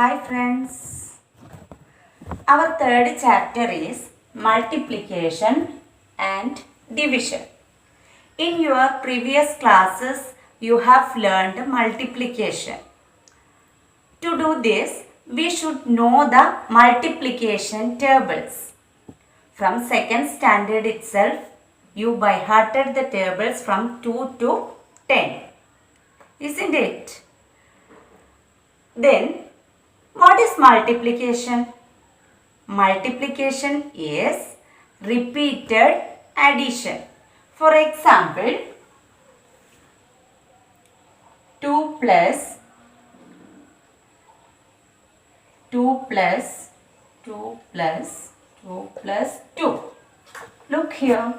Hi friends. Our third chapter is multiplication and division. In your previous classes, you have learned multiplication. To do this, we should know the multiplication tables. From second standard itself, you by hearted the tables from 2 to 10. Isn't it? Then, what is multiplication? Multiplication is repeated addition. For example, 2 plus 2 plus 2 plus 2 plus 2. Look here.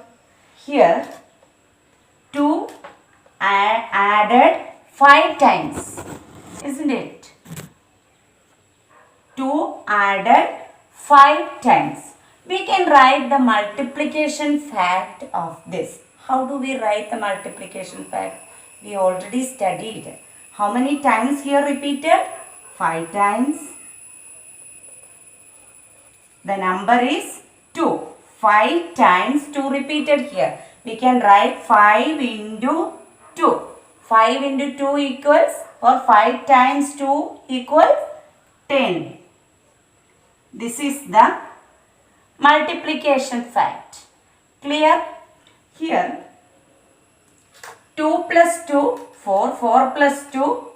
Here 2 added 5 times. Isn't it? 2 added 5 times. We can write the multiplication fact of this. How do we write the multiplication fact? We already studied. How many times here repeated? 5 times. The number is 2. 5 times 2 repeated here. We can write 5 into 2. 5 into 2 equals, or 5 times 2 equals 10. This is the multiplication fact. Clear? Here 2 plus 2, 4, 4 plus 2,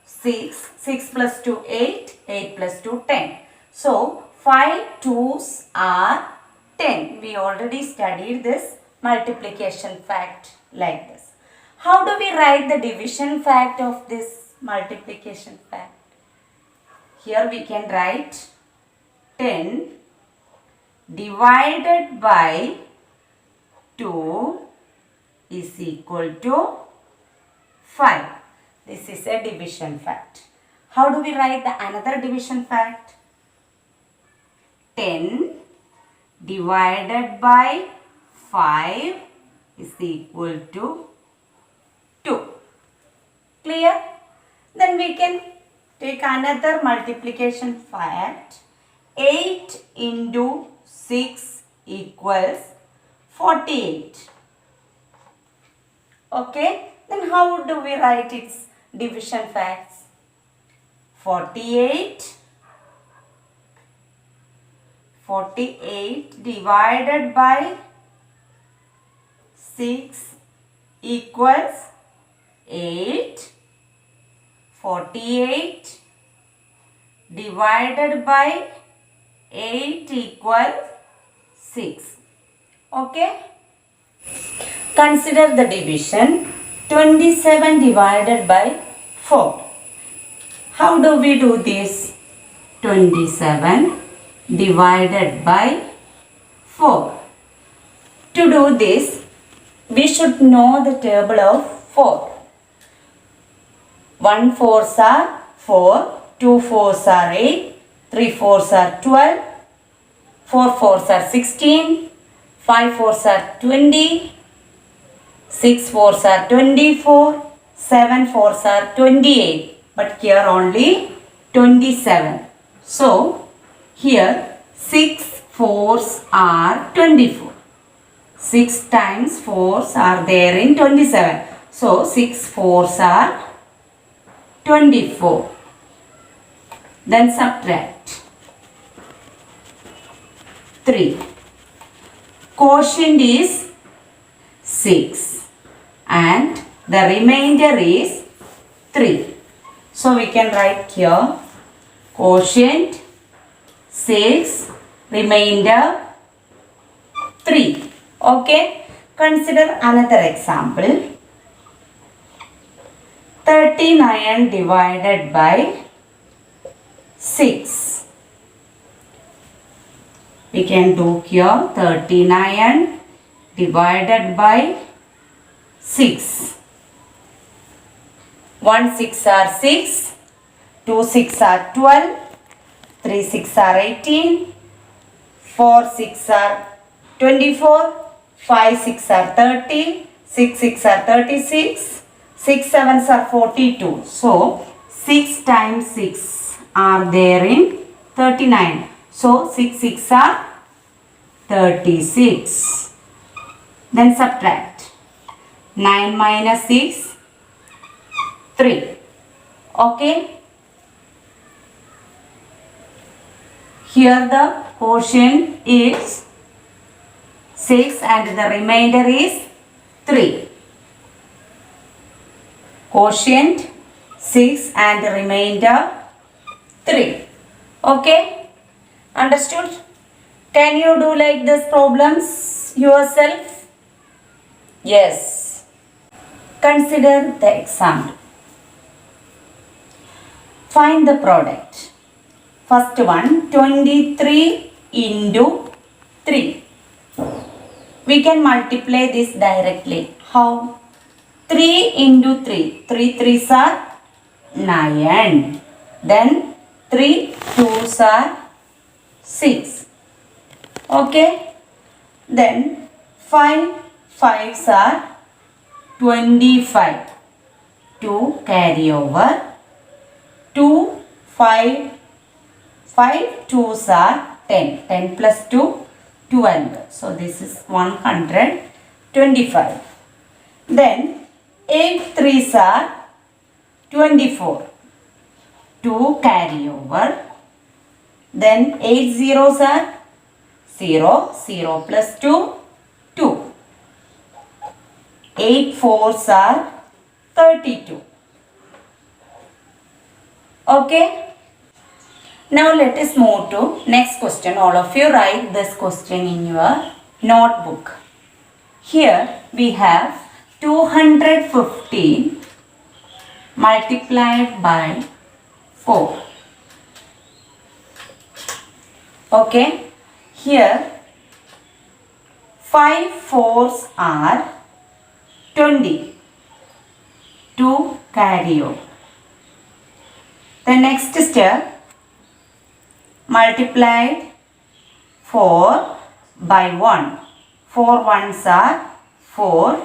6, 6 plus 2, 8, 8 plus 2, 10. So 5 2's are 10. We already studied this multiplication fact like this. How do we write the division fact of this multiplication fact? Here we can write 10 divided by 2 is equal to 5. This is a division fact. How do we write the another division fact? 10 divided by 5 is equal to 2. Clear? Then we can take another multiplication fact. 8 into 6 equals 48. Okay? Then how do we write its division facts? 48 divided by 6 equals 8. 48 divided by 8 equals 6. Okay? Consider the division 27 divided by 4. How do we do this? 27 divided by 4. To do this, we should know the table of 4. 1 4s are 4, 2 4s are 8, 3 4s are 12, 4 4s are 16, 5 4s are 20, 6 4s are 24, 7 4s are 28, but here only 27. So, here 6 4s are 24. 6 times 4s are there in 27. So, 6 4s are 24. Then subtract 3. Quotient is 6 and the remainder is 3. So we can write here quotient 6, remainder 3. Okay. Consider another example. 39 divided by 6. We can do here 39 divided by 6. 1 6 are 6, 2 6 are 12, 3 6 are 18, 4 6 are 24, 5 6 are 30, 6 6 are 36, 6 7s are 42. So 6 times 6 are there in 39. So 6 6 are 36. Then subtract. 9 minus 6, 3. Okay. Here the quotient is 6 and the remainder is 3. Quotient 6 and the remainder 3. Okay. Understood? Can you do like this problems yourself? Yes. Consider the example. Find the product. First one, 23 into 3. We can multiply this directly. How? 3 into 3. 3 3s are 9. Then 3 2s are 6. Okay. Then 5 5s are 25. 2 carry over. 2 5 5 2s are 10. 10 plus 2 12. So this is 125. Then 8 3s are 24. 2 carry over. Then 8 zeros are 0. 0 plus 2 2. 8 4s are 32. Okay. Now let us move to next question. All of you write this question in your notebook. Here we have 215 multiplied by 4. Okay. Here 5 4s are 20. 2 carry over. The next step, multiplied 4 by 1. 4 ones are 4.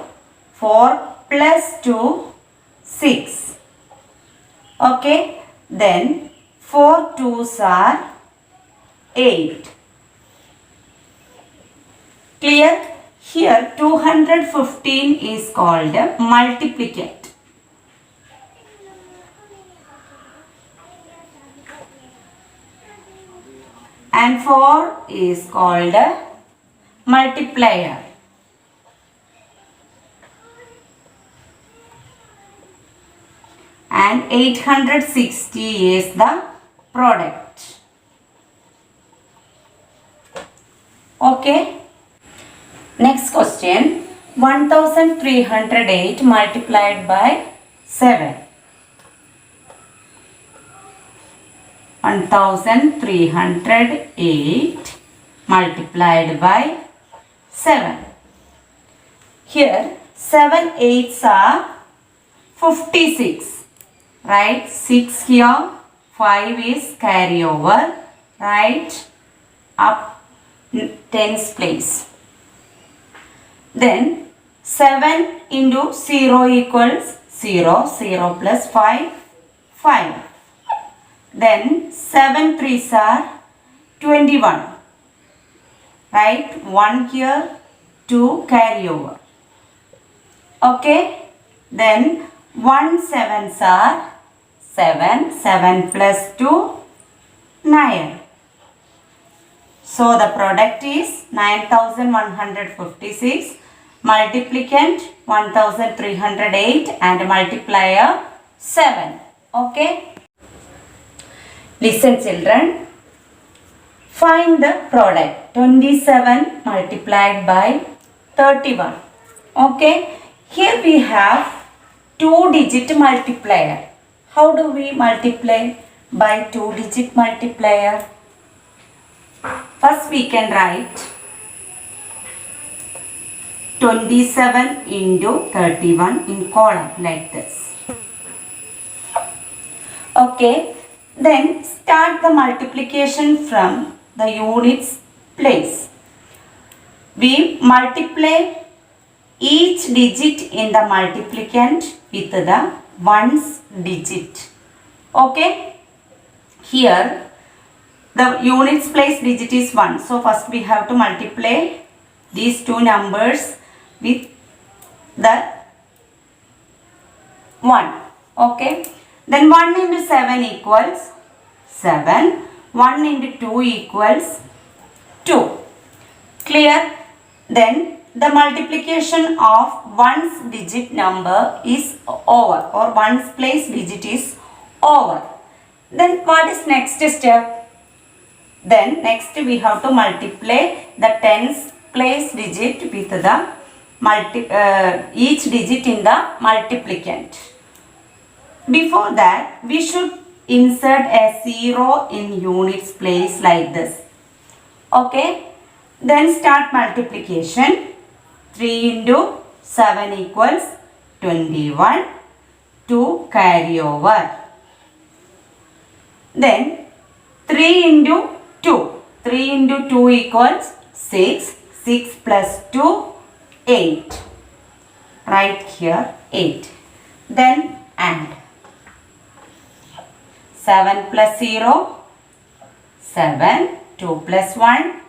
4 plus 2, 6. Okay. Then 4 2s are 8. Clear? Here 215 is called multiplicand. And 4 is called multiplier. And 860 is the product. Okay. Next question. 1308 multiplied by 7. 1308 multiplied by 7. Here 7 8s are 56. Right? 6 here. 5 is carry over. Right? Up tens place. Then 7 into 0 equals 0. 0 plus 5, 5. Then 7 3s are 21. Right? 1 here, 2 carry over. Okay. Then 1 7s are 7. 7 plus 2, 9. So the product is 9156. Multiplicand 1308 and multiplier 7. Okay. Listen children. Find the product. 27 multiplied by 31. Okay. Here we have 2-digit multiplier. How do we multiply by 2-digit multiplier? First we can write 27 into 31 in column like this. Okay. Then start the multiplication from the units place. We multiply each digit in the multiplicand with the ones digit. Okay. Here the units place digit is 1. So first we have to multiply these two numbers with the 1. Okay. Then 1 into 7 equals 7. 1 into 2 equals 2. Clear? Then the multiplication of one's digit number is over, or one's place digit is over. Then what is next step? Then next we have to multiply the tens place digit with the each digit in the multiplicand. Before that, we should insert a 0 in units place like this. Okay. Then start multiplication. 3 into 7 equals 21. 2 carry over. Then 3 into 2. 3 into 2 equals 6. 6 plus 2, 8. Right here 8. Then add. 7 plus 0, 7. 2 plus 1,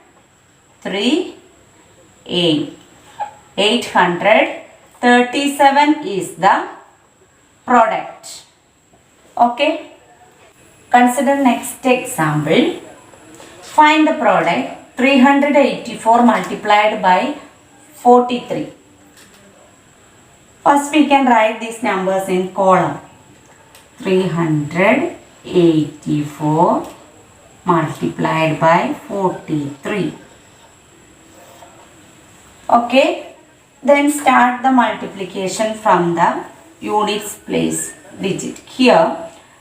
3, 8. 837 is the product. Okay. Consider next example. Find the product 384 multiplied by 43. First we can write these numbers in column. 384 multiplied by 43. Okay. Then start the multiplication from the units place digit. Here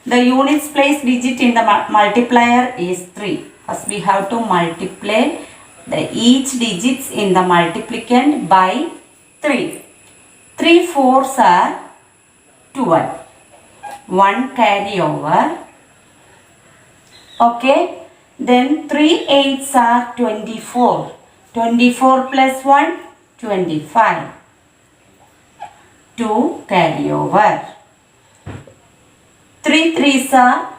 the units place digit in the multiplier is 3. First we have to multiply the each digits in the multiplicand by 3. 3 fours are 12. 1 carry over. Okay. Then 3 eights are 24. 24 plus 1, 25. 2 carry over. 3 threes are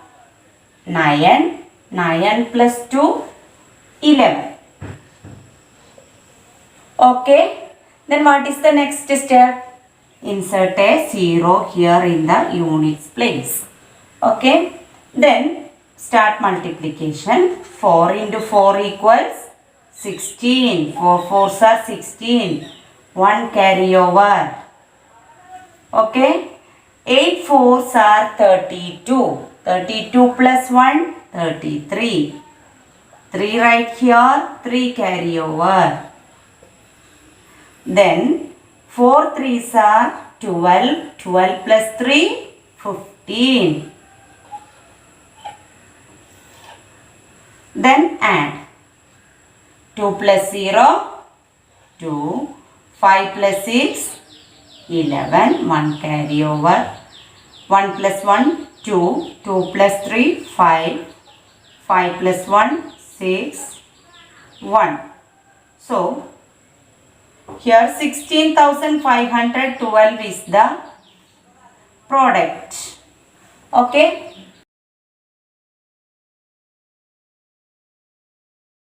9. 9 plus 2, 11. Okay. Then what is the next step? Insert a 0 here in the units place. Okay. Then start multiplication. 4 into 4 equals 16. 4 fours are 16. 1 carry over. Okay. 8 fours are 32. 32 plus 1, 33. 3 right here, 3 carry over. Then 4 threes are 12. 12 plus 3, 15. Then add. 2 plus 0, 2. 5 plus 6, 11. 1 carry over. 1 plus 1, 2. 2 plus 3, 5. 5 plus 1, 6. 1. So, here 16,512 is the product. Okay.